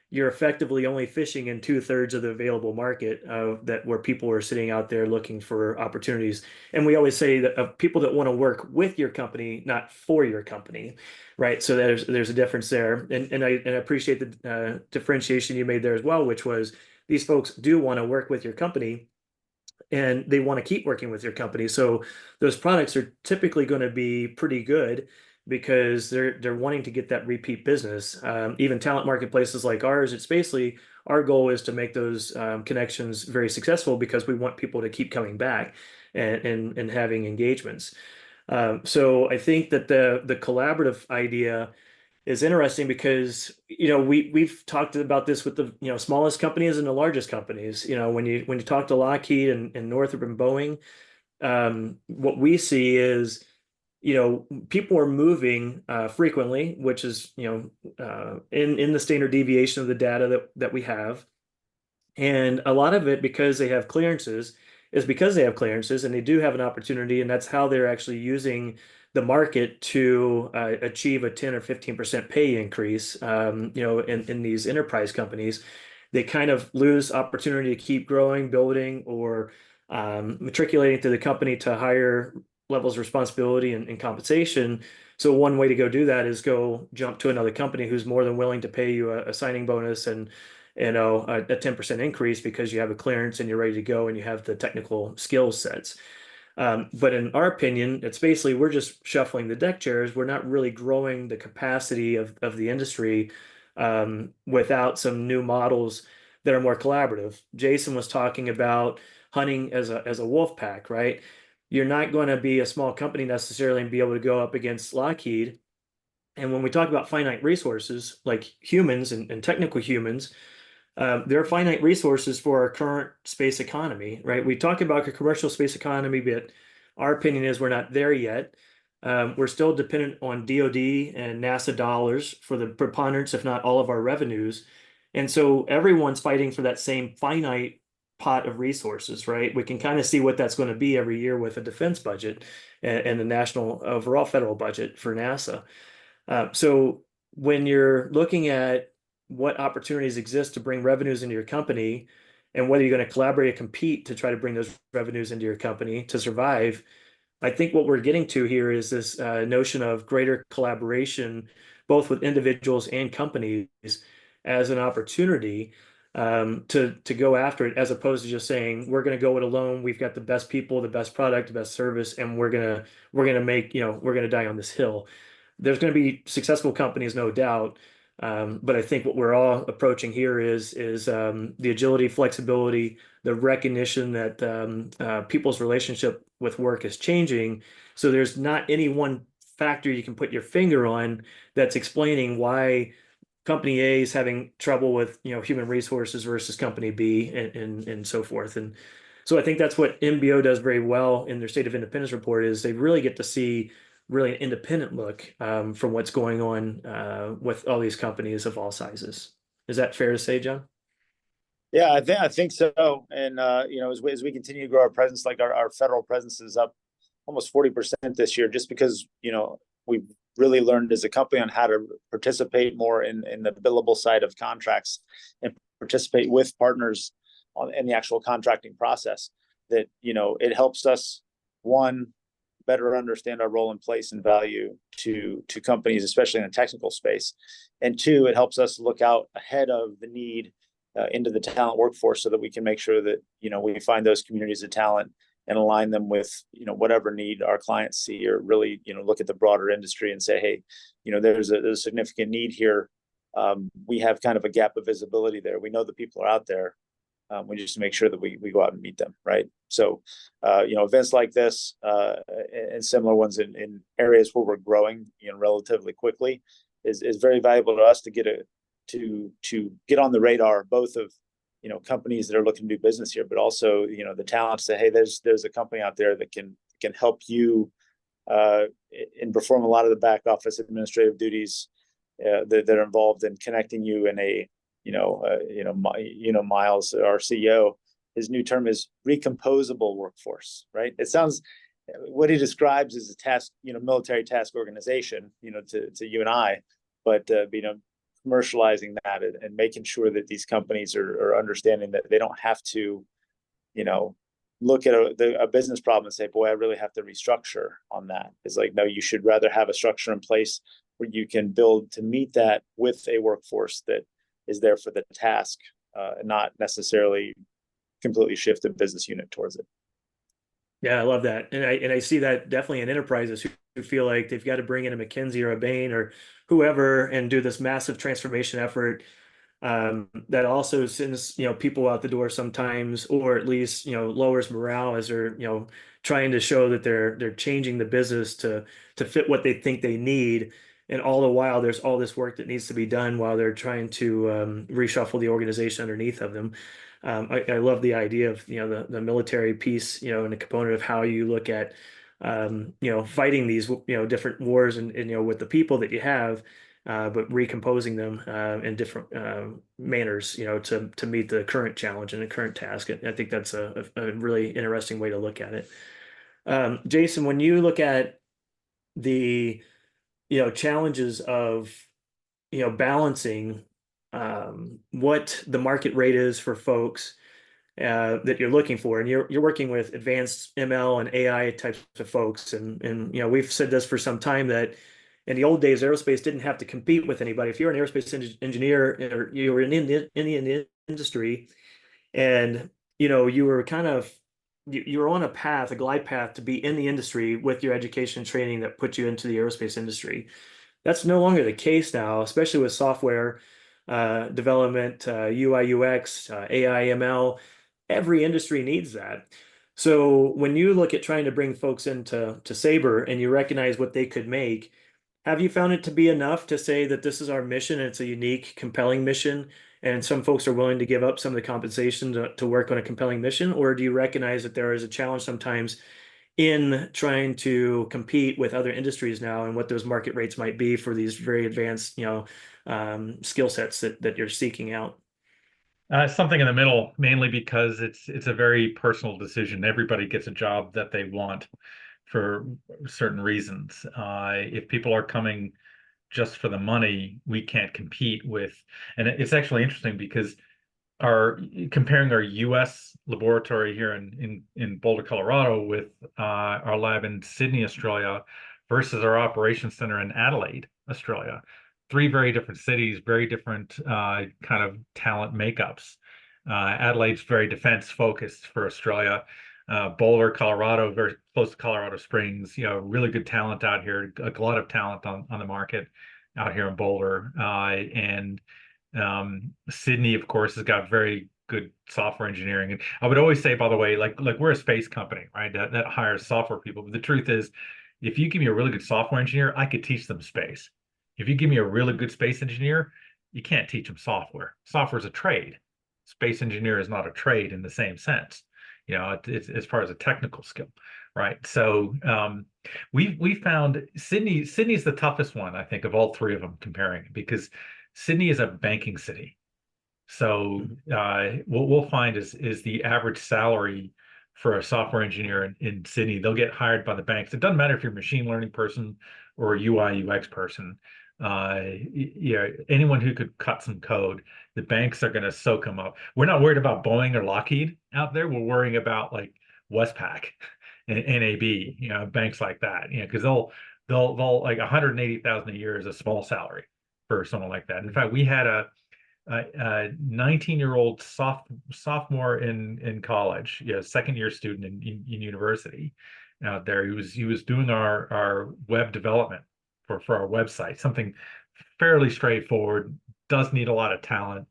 you're effectively only fishing in 2/3 of the available market that where people are sitting out there looking for opportunities. And we always say that of people that want to work with your company, not for your company, right? So there's a difference there. And I appreciate the differentiation you made there as well, which was these folks do want to work with your company, and they want to keep working with your company. So those products are typically going to be pretty good because they're wanting to get that repeat business. Even talent marketplaces like ours at Spacely, our goal is to make those connections very successful because we want people to keep coming back and having engagements. So I think that the collaborative idea is interesting because we've talked about this with the smallest companies and the largest companies. When you talk to Lockheed and Northrop and Boeing, what we see is people are moving frequently, which is in the standard deviation of the data that we have, and a lot of it because they have clearances is because they have clearances and they do have an opportunity, and that's how they're actually using the market to achieve a 10 or 15% pay increase. In these enterprise companies, they kind of lose opportunity to keep growing, building, or matriculating through the company to higher levels of responsibility and compensation. So one way to go do that is go jump to another company who's more than willing to pay you a signing bonus and a 10% increase because you have a clearance and you're ready to go and you have the technical skill sets. But in our opinion, it's basically we're just shuffling the deck chairs. We're not really growing the capacity of the industry without some new models that are more collaborative. Jason was talking about hunting as a wolf pack, right? You're not going to be a small company necessarily and be able to go up against Lockheed. And when we talk about finite resources, like humans and technical humans, there are finite resources for our current space economy, right? We talk about a commercial space economy, but our opinion is we're not there yet. We're still dependent on DoD and NASA dollars for the preponderance, if not all of our revenues. And so everyone's fighting for that same finite pot of resources, right? We can kind of see what that's going to be every year with a defense budget and the national overall federal budget for NASA. So when you're looking at what opportunities exist to bring revenues into your company and whether you're going to collaborate or compete to try to bring those revenues into your company to survive, I think what we're getting to here is this notion of greater collaboration, both with individuals and companies, as an opportunity to go after it, as opposed to just saying we're going to go it alone. We've got the best people, the best product, the best service, and we're gonna make we're gonna die on this hill. There's going to be successful companies, no doubt. But I think what we're all approaching here is the agility, flexibility, the recognition that people's relationship with work is changing. So there's not any one factor you can put your finger on that's explaining why company A is having trouble with human resources versus company B and so forth. And so I think that's what MBO does very well in their State of Independence report is they really get to see really an independent look from what's going on with all these companies of all sizes. Is that fair to say, John? Yeah, I think so. And as we continue to grow our presence, like our federal presence is up almost 40% this year, just because we've really learned as a company on how to participate more in the billable side of contracts and participate with partners in the actual contracting process. That it helps us better understand our role and place and value to companies, especially in the technical space. And two, it helps us look out ahead of the need into the talent workforce so that we can make sure that, we find those communities of talent and align them with, whatever need our clients see, or really, look at the broader industry and say, hey, there's a significant need here. We have kind of a gap of visibility there. We know the people are out there. We just make sure that we go out and meet them, right? So, events like this and similar ones in areas where we're growing, relatively quickly is very valuable to us to get on the radar, both of companies that are looking to do business here, but also the talent to say, hey, there's a company out there that can help you and perform a lot of the back office administrative duties that are involved in connecting you in a Miles, our CEO, his new term is recomposable workforce, right? It sounds, what he describes as a task, military task organization, to you and I, but commercializing that and making sure that these companies are understanding that they don't have to, look at a business problem and say, boy, I really have to restructure on that. It's like, no, you should rather have a structure in place where you can build to meet that with a workforce that is there for the task, not necessarily completely shift the business unit towards it. Yeah, I love that. And I see that definitely in enterprises who feel like they've got to bring in a McKinsey or a Bain or whoever and do this massive transformation effort that also sends, people out the door sometimes, or at least, lowers morale as they're, trying to show that they're changing the business to fit what they think they need. And all the while, there's all this work that needs to be done while they're trying to reshuffle the organization underneath of them. I love the idea of the military piece, and the component of how you look at fighting these different wars and with the people that you have, but recomposing them in different manners, to meet the current challenge and the current task. I think that's a really interesting way to look at it. Jason, when you look at the challenges of balancing what the market rate is for folks that you're looking for, and you're working with advanced ML and AI types of folks, and we've said this for some time that in the old days aerospace didn't have to compete with anybody. If you're an aerospace engineer or you were in the industry, and you were kind of you were on a glide path to be in the industry with your education and training that put you into the aerospace industry. That's no longer the case now, especially with software development, UI, UX, AI, ML. Every industry needs that. So when you look at trying to bring folks into Sabre and you recognize what they could make, have you found it to be enough to say that this is our mission and it's a unique, compelling mission, and some folks are willing to give up some of the compensation to work on a compelling mission? Or do you recognize that there is a challenge sometimes in trying to compete with other industries now and what those market rates might be for these very advanced, skill sets that you're seeking out? Something in the middle, mainly because it's a very personal decision. Everybody gets a job that they want for certain reasons. If people are coming just for the money, we can't compete with. And it's actually interesting because comparing our U.S. laboratory here in Boulder, Colorado, with our lab in Sydney, Australia, versus our operations center in Adelaide, Australia. Three very different cities, very different kind of talent makeups. Adelaide's very defense focused for Australia. Boulder, Colorado, very close to Colorado Springs. Really good talent out here. A lot of talent on the market out here in Boulder. And Sydney, of course, has got very good software engineering. And I would always say, by the way, like we're a space company, right? That hires software people. But the truth is, if you give me a really good software engineer, I could teach them space. If you give me a really good space engineer, you can't teach them software. Software is a trade. Space engineer is not a trade in the same sense. It's as far as a technical skill, right? So we found Sydney's the toughest one, I think, of all three of them comparing, because Sydney is a banking city. So what we'll find is the average salary for a software engineer in Sydney, they'll get hired by the banks. It doesn't matter if you're a machine learning person or a UI UX person. Anyone who could cut some code, the banks are going to soak them up. We're not worried about Boeing or Lockheed out there. We're worrying about like Westpac and NAB, banks like that, because they'll like 180,000 a year is a small salary for someone like that. In fact, we had a 19-year-old sophomore in college, second year student in university out there. He was doing our web development for our website, something fairly straightforward, does need a lot of talent.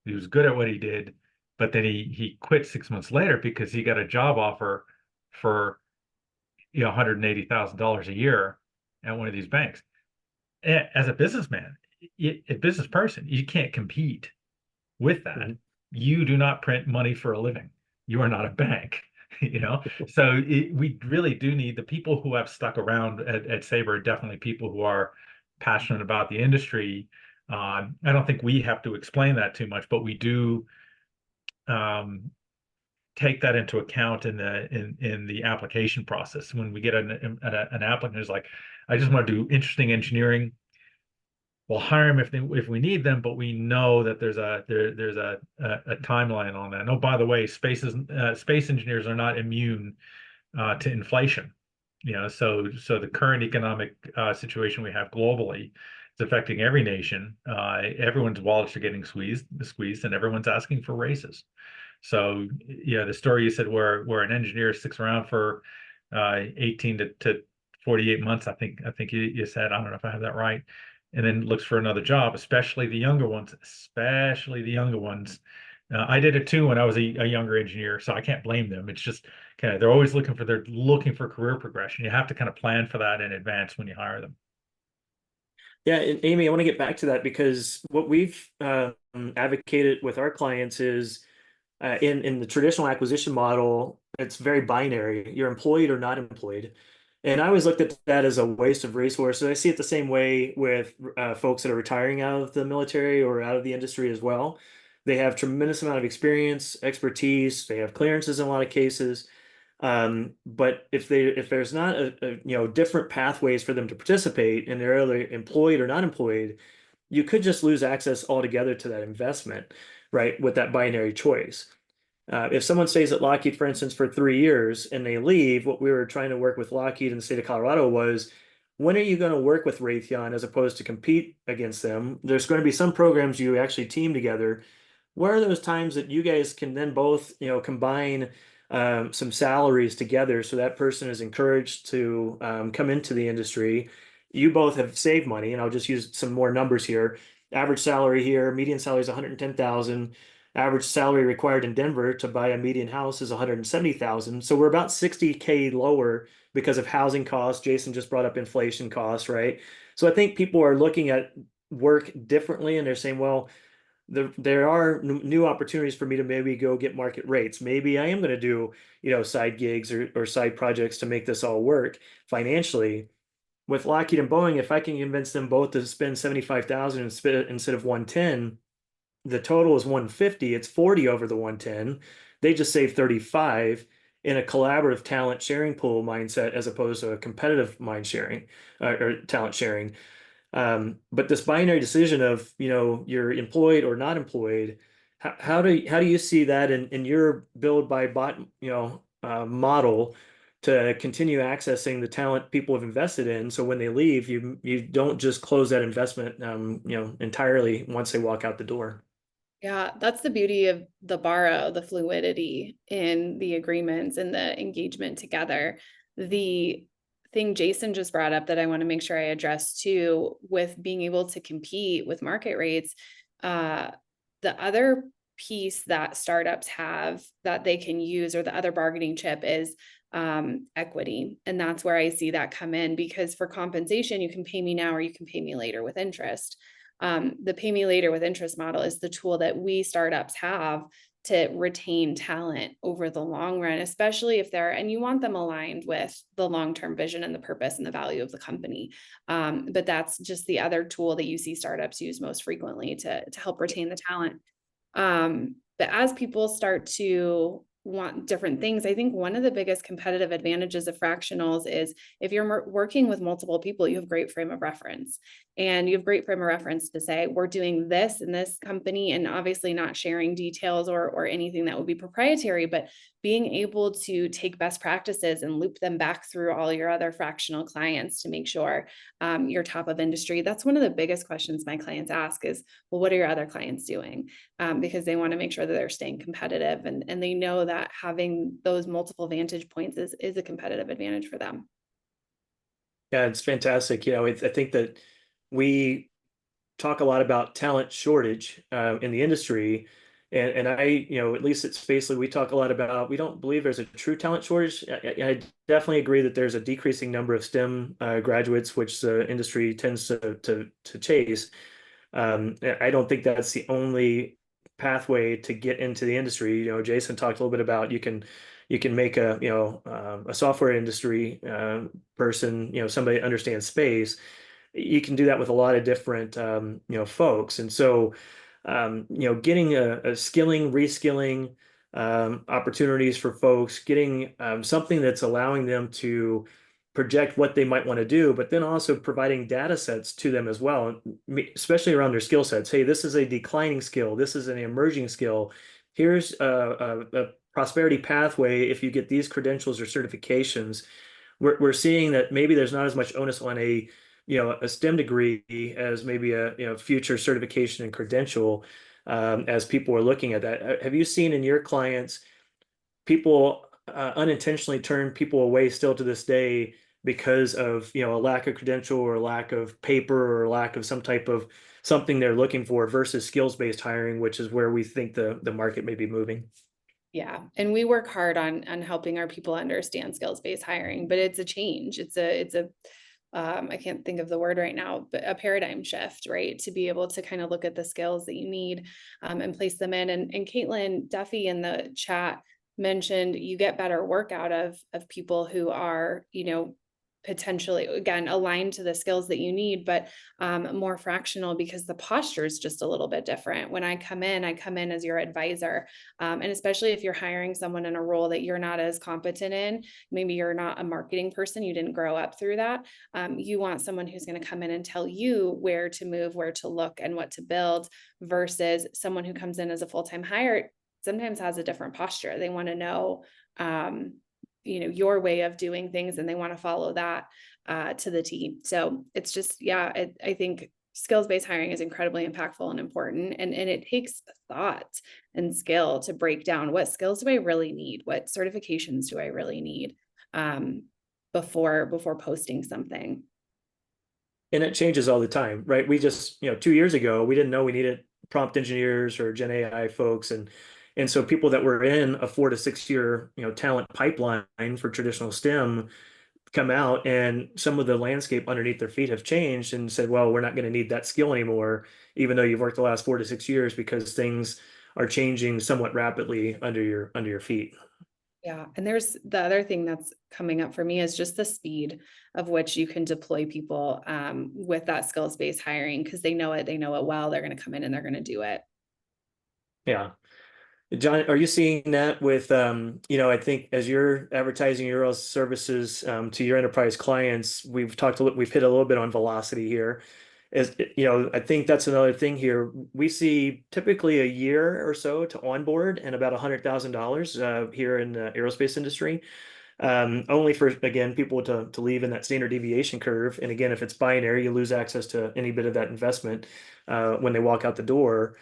He was good at what he did, but then he quit 6 months later because he got a job offer for $180,000 a year at one of these banks. As a businessman, a business person, you can't compete with that. Mm-hmm. You do not print money for a living. You are not a bank, So we really do need the people who have stuck around at Sabre, definitely people who are passionate about the industry. I don't think we have to explain that too much, but we do take that into account in the application process. When we get an applicant who's like, I just want to do interesting engineering, we'll hire them if we need them, but we know that there's a timeline on that. Oh, by the way, space engineers are not immune to inflation. So the current economic situation we have globally is affecting every nation. Everyone's wallets are getting squeezed, and everyone's asking for raises. So the story you said where an engineer sticks around for 18 to 48 months, I think you said, I don't know if I have that right, and then looks for another job, especially the younger ones. I did it too when I was a younger engineer, so I can't blame them. It's just kind of they're always looking for career progression. You have to kind of plan for that in advance when you hire them. Yeah, and Amy, I want to get back to that because what we've advocated with our clients is in the traditional acquisition model, it's very binary. You're employed or not employed. And I always looked at that as a waste of resources. I see it the same way with folks that are retiring out of the military or out of the industry as well. They have tremendous amount of experience, expertise. They have clearances in a lot of cases. But if there's not different pathways for them to participate, and they're either employed or not employed, you could just lose access altogether to that investment, right? With that binary choice. If someone stays at Lockheed, for instance, for 3 years and they leave, what we were trying to work with Lockheed in the state of Colorado was, when are you going to work with Raytheon as opposed to compete against them? There's going to be some programs you actually team together. Where are those times that you guys can then both, combine some salaries together so that person is encouraged to come into the industry? You both have saved money, and I'll just use some more numbers here. Average salary here, median salary is 110,000. Average salary required in Denver to buy a median house is 170,000. So we're about 60K lower because of housing costs. Jason just brought up inflation costs, right? So I think people are looking at work differently, and they're saying, well, there are new opportunities for me to maybe go get market rates. Maybe I am going to do, side gigs or side projects to make this all work financially. With Lockheed and Boeing, if I can convince them both to spend 75,000 instead of 110, the total is 150. It's 40 over the 110. They just save 35 in a collaborative talent sharing pool mindset as opposed to a competitive mind sharing or talent sharing. But this binary decision of, you're employed or not employed, how do you see that in your build by bot, model to continue accessing the talent people have invested in? So when they leave, you don't just close that investment, entirely once they walk out the door. Yeah, that's the beauty of the fluidity in the agreements and the engagement together. The thing Jason just brought up that I want to make sure I address too, with being able to compete with market rates, the other piece that startups have that they can use, or the other bargaining chip, is equity. And that's where I see that come in, because for compensation, you can pay me now or you can pay me later with interest. The pay me later with interest model is the tool that we startups have to retain talent over the long run, especially if and you want them aligned with the long-term vision and the purpose and the value of the company. But that's just the other tool that you see startups use most frequently to help retain the talent. But as people start to want different things, I think one of the biggest competitive advantages of fractionals is if you're working with multiple people, you have great frame of reference. and you have great frame of reference to say, we're doing this in this company, and obviously not sharing details or anything that would be proprietary, but being able to take best practices and loop them back through all your other fractional clients to make sure you're top of industry. That's one of the biggest questions my clients ask is, well, what are your other clients doing? Because they want to make sure that they're staying competitive, and they know that having those multiple vantage points is a competitive advantage for them. Yeah, it's fantastic. I think that we talk a lot about talent shortage in the industry. And I, at least at Spacely, we talk a lot about, we don't believe there's a true talent shortage. I definitely agree that there's a decreasing number of STEM graduates, which the industry tends to chase. I don't think that's the only pathway to get into the industry. Jason talked a little bit about you can make a software industry person, somebody that understands space. You can do that with a lot of different folks. And so getting a skilling, reskilling opportunities for folks, getting something that's allowing them to project what they might want to do, but then also providing data sets to them as well, especially around their skill sets. Hey, this is a declining skill. This is an emerging skill. Here's a prosperity pathway if you get these credentials or certifications. We're seeing that maybe there's not as much onus on a STEM degree as maybe a future certification and credential as people are looking at that. Have you seen in your clients people unintentionally turn people away still to this day because of a lack of credential or lack of paper or lack of some type of something they're looking for versus skills-based hiring, which is where we think the market may be moving? Yeah. And we work hard on helping our people understand skills-based hiring, but it's a change. It's a I can't think of the word right now, but a paradigm shift, right? To be able to kind of look at the skills that you need and place them in. And Caitlin Duffy in the chat mentioned you get better work out of people who are, potentially, again, aligned to the skills that you need, but more fractional because the posture is just a little bit different. When I come in as your advisor. And especially if you're hiring someone in a role that you're not as competent in, maybe you're not a marketing person, you didn't grow up through that. You want someone who's going to come in and tell you where to move, where to look, and what to build versus someone who comes in as a full-time hire sometimes has a different posture. They want to know, your way of doing things, and they want to follow that to the T. So it's just, I think skills-based hiring is incredibly impactful and important. And it takes thought and skill to break down what skills do I really need? What certifications do I really need before posting something? And it changes all the time, right? We just, 2 years ago, we didn't know we needed prompt engineers or Gen AI folks. And so people that were in a 4 to 6 year, talent pipeline for traditional STEM come out, and some of the landscape underneath their feet have changed and said, well, we're not going to need that skill anymore, even though you've worked the last 4 to 6 years, because things are changing somewhat rapidly under your feet. Yeah. And there's the other thing that's coming up for me is just the speed of which you can deploy people with that skills-based hiring, because they know it well, they're going to come in and they're going to do it. Yeah. John, are you seeing that with, I think as you're advertising your services to your enterprise clients, we've hit a little bit on velocity here. I think that's another thing here. We see typically a year or so to onboard and about $100,000 here in the aerospace industry. Only for, again, people to leave in that standard deviation curve. And again, if it's binary, you lose access to any bit of that investment when they walk out the door.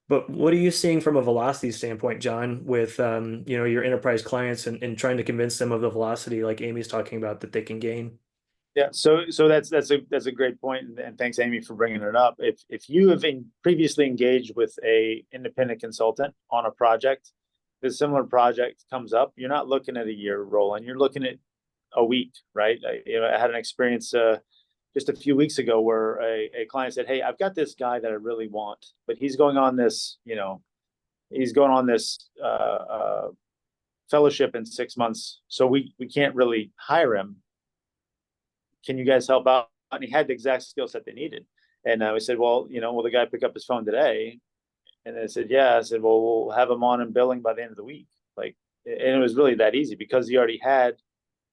But what are you seeing from a velocity standpoint, John, with your enterprise clients and trying to convince them of the velocity like Amy's talking about that they can gain? Yeah, so that's a great point, and thanks, Amy, for bringing it up. If you have previously engaged with a independent consultant on a project, the similar project comes up, you're not looking at a year rolling, you're looking at a week, right? I had an experience just a few weeks ago where a client said, hey, I've got this guy that I really want, but he's going on this, fellowship in 6 months, so we can't really hire him. Can you guys help out? And he had the exact skill set they needed. And we said, well, will the guy pick up his phone today? And they said, yeah. I said, well, we'll have him on and billing by the end of the week. And it was really that easy because he already had,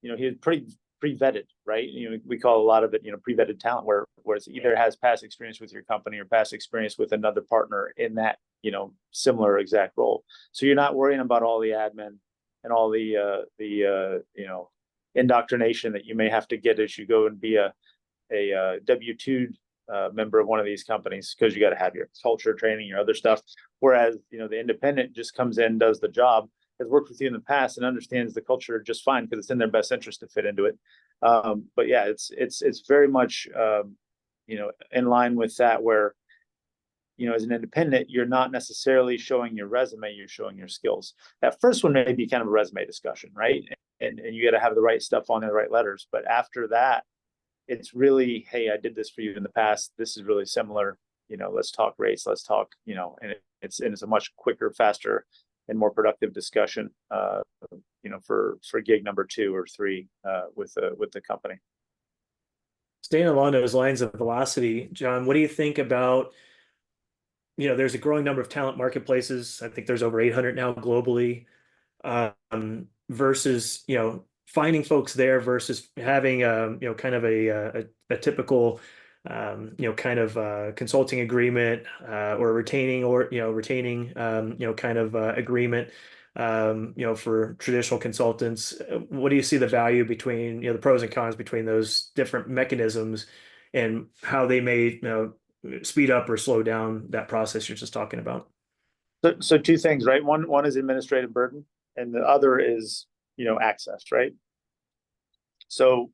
he was pretty pre-vetted, right? We call a lot of it, pre-vetted talent, where it either has past experience with your company or past experience with another partner in that, similar exact role. So you're not worrying about all the admin and all the indoctrination that you may have to get as you go and be a W-2 member of one of these companies, because you got to have your culture training, your other stuff. Whereas, the independent just comes in, does the job, has worked with you in the past, and understands the culture just fine because it's in their best interest to fit into it. But yeah, it's very much in line with that, where as an independent, you're not necessarily showing your resume, you're showing your skills. That first one may be kind of a resume discussion, right? And you got to have the right stuff on there, the right letters. But after that, it's really, hey, I did this for you in the past. This is really similar. Let's talk rates. Let's talk, and it's a much quicker, faster, and more productive discussion, for gig number 2 or 3 with the company. Staying along those lines of velocity, John, what do you think about, there's a growing number of talent marketplaces. I think there's over 800 now globally, versus, finding folks there versus having kind of a typical kind of consulting agreement, or retaining kind of agreement, for traditional consultants. What do you see the value between, the pros and cons between those different mechanisms, and how they may, speed up or slow down that process you're just talking about? So 2 things, right? One is administrative burden, and the other is, access, right? So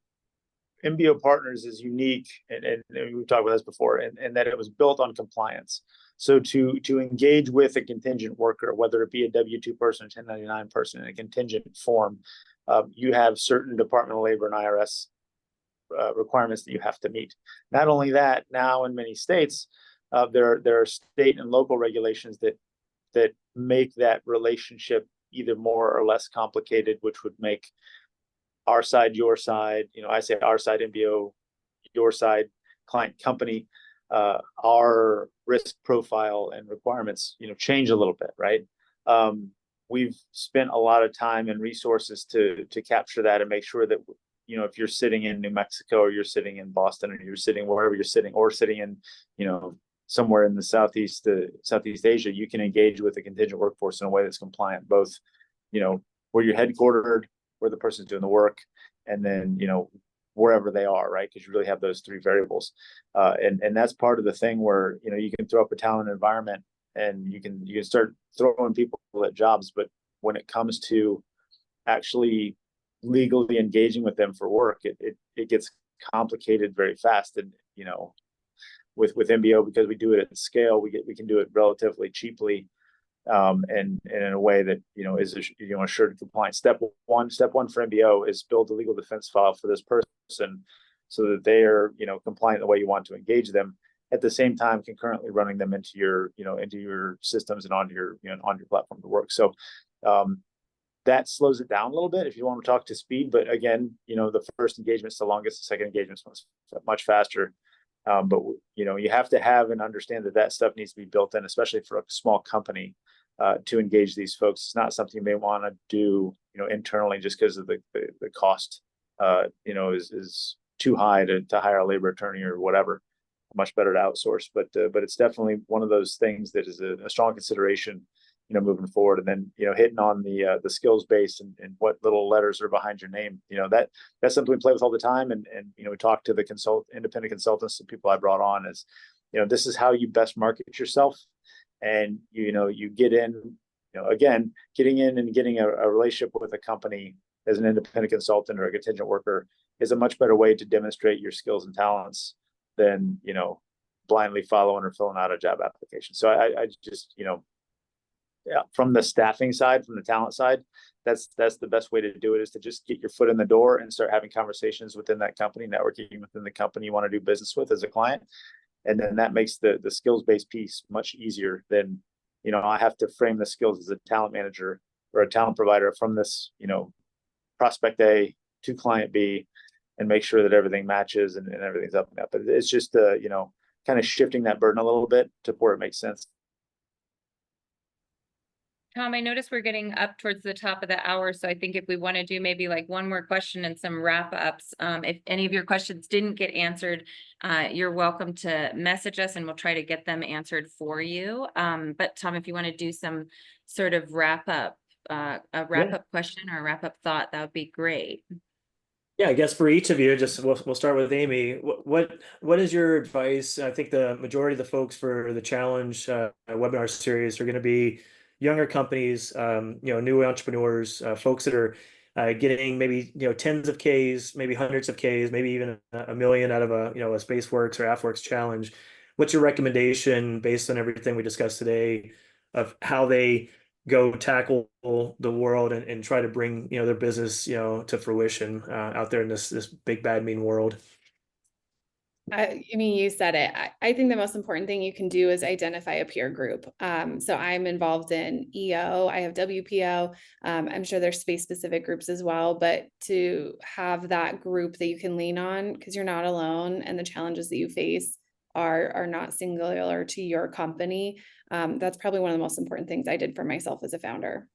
MBO Partners is unique, and we've talked about this before, and that it was built on compliance. So to engage with a contingent worker, whether it be a W-2 person, a 1099 person in a contingent form, you have certain Department of Labor and IRS requirements that you have to meet. Not only that, now in many states, there are state and local regulations that make that relationship either more or less complicated, which would make our side, your side, I say our side MBO, your side client company, our risk profile and requirements, change a little bit, right? We've spent a lot of time and resources to capture that and make sure that, if you're sitting in New Mexico, or you're sitting in Boston, or you're sitting wherever you're sitting, or sitting in, somewhere in the Southeast Asia, you can engage with the contingent workforce in a way that's compliant, both, where you're headquartered, where the person's doing the work, and then, wherever they are, right? Because you really have those 3 variables. And that's part of the thing where, you can throw up a talent environment, and you can start throwing people at jobs, but when it comes to actually legally engaging with them for work, it gets complicated very fast. And, with MBO, because we do it at scale, we can do it relatively cheaply, and in a way that is assured compliance. Step one for MBO is build a legal defense file for this person, so that they are compliant the way you want to engage them. At the same time, concurrently running them into your systems and onto your platform to work. So that slows it down a little bit if you want to talk to speed. But again, the first engagement's the longest, the second engagement's much faster. But you have to have and understand that stuff needs to be built in, especially for a small company, to engage these folks. It's not something you may want to do, internally, just because of the cost, is too high to hire a labor attorney or whatever. Much better to outsource. But it's definitely one of those things that is a strong consideration, moving forward. And then, hitting on the skills base and what little letters are behind your name. That's something we play with all the time. And we talk to the independent consultants and people I brought on as, this is how you best market yourself. And, you get in, again, getting in and getting a relationship with a company as an independent consultant or a contingent worker is a much better way to demonstrate your skills and talents than, blindly following or filling out a job application. So I just, from the staffing side, from the talent side, that's the best way to do it, is to just get your foot in the door and start having conversations within that company, networking within the company you want to do business with as a client. And then that makes the skills-based piece much easier than, I have to frame the skills as a talent manager or a talent provider from this, prospect A to client B, and make sure that everything matches and everything's up and up. But it's just, kind of shifting that burden a little bit to where it makes sense. Tom, I noticed we're getting up towards the top of the hour, so I think if we want to do maybe like one more question and some wrap ups, if any of your questions didn't get answered, you're welcome to message us and we'll try to get them answered for you. But Tom, if you want to do some sort of wrap up, a wrap up question or a wrap up thought, that would be great. Yeah, I guess for each of you, just we'll start with Amy. What is your advice? I think the majority of the folks for the challenge webinar series are going to be younger companies, new entrepreneurs, folks that are getting maybe tens of Ks, maybe hundreds of Ks, maybe even a million out of a a SpaceWorks or AFWorks challenge. What's your recommendation based on everything we discussed today of how they go tackle the world and try to bring their business to fruition out there in this big bad mean world? I mean, you said it. I think the most important thing you can do is identify a peer group. So I'm involved in EO, I have WPO. I'm sure there's space specific groups as well, but to have that group that you can lean on because you're not alone and the challenges that you face are not singular to your company. That's probably one of the most important things I did for myself as a founder.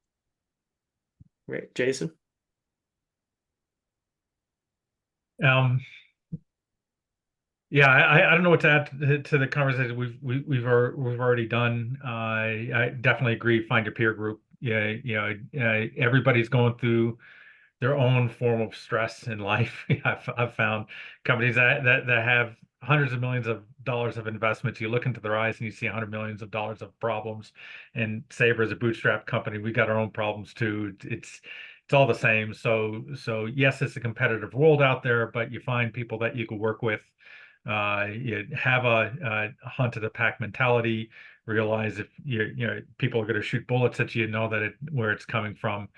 Great. Jason? Yeah, I don't know what to add to the conversation we've already done. I definitely agree. Find your peer group. Yeah, everybody's going through their own form of stress in life. I've found companies that have hundreds of millions of dollars of investments. You look into their eyes and you see $100 millions of problems. And Sabre is a bootstrap company. We got our own problems too. It's all the same. So yes, it's a competitive world out there, but you find people that you can work with. You have a hunt of the pack mentality. Realize if people are going to shoot bullets at you, know that where it's coming from.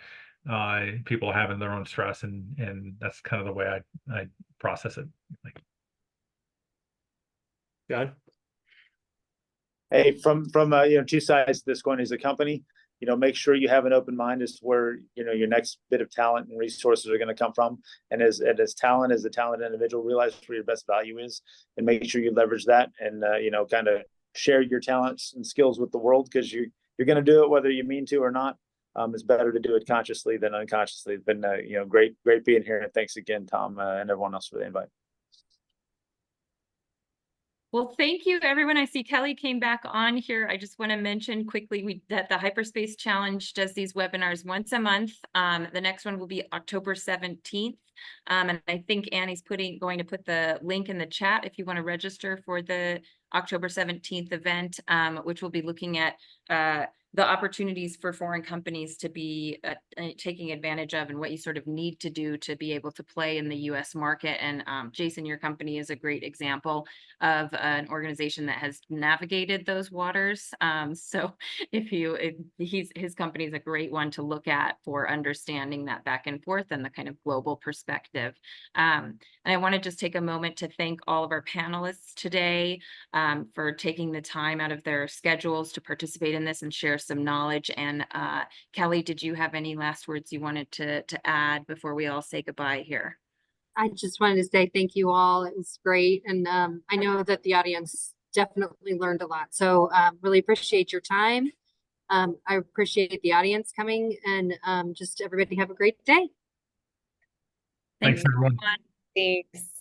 People having their own stress, and that's kind of the way I process it. John? Hey, from two sides to this coin as a company, make sure you have an open mind as to where your next bit of talent and resources are going to come from, and as a talented individual, realize where your best value is, and make sure you leverage that, and kind of share your talents and skills with the world, because you're going to do it whether you mean to or not. It's better to do it consciously than unconsciously. It's been great being here, and thanks again, Tom, and everyone else for the invite. Well, thank you, everyone. I see Kelly came back on here. I just want to mention quickly that the Hyperspace Challenge does these webinars once a month. The next one will be October 17th. And I think Annie's going to put the link in the chat if you want to register for the October 17th event, which will be looking at the opportunities for foreign companies to be taking advantage of, and what you sort of need to do to be able to play in the US market. And Jason, your company is a great example of an organization that has navigated those waters. So his company is a great one to look at for understanding that back and forth and the kind of global perspective. And I want to just take a moment to thank all of our panelists today for taking the time out of their schedules to participate in this and share some knowledge. And Kelly, did you have any last words you wanted to add before we all say goodbye here? I just wanted to say thank you all. It was great. And I know that the audience definitely learned a lot. So really appreciate your time. I appreciate the audience coming, and just everybody have a great day. Thanks, everyone. Thanks.